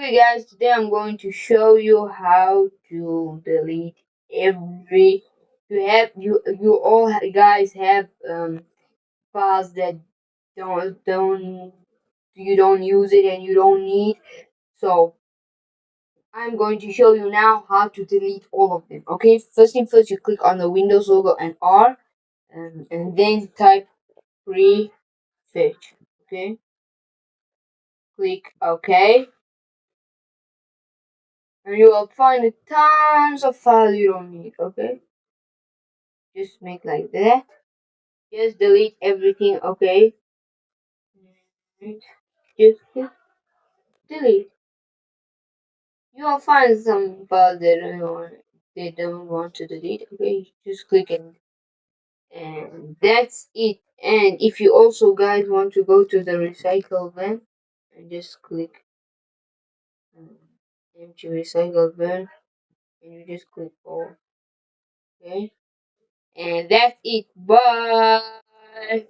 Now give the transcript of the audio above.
Okay guys, today I'm going to show you how to delete every you all guys have files that don't you don't use it and you don't need. So I'm going to show you now how to delete all of them. Okay, first thing first, you click on the Windows logo and R, and then type free fetch. Okay, click OK, and you will find tons of files you don't need. Okay, just make like that. Just delete everything. Okay, and just delete. You will find some files that they don't want to delete. Okay, just click and that's it. And if you also guys want to go to the recycle bin and just click um, empty recycle bin and you just click all. Okay, and that's it. Bye.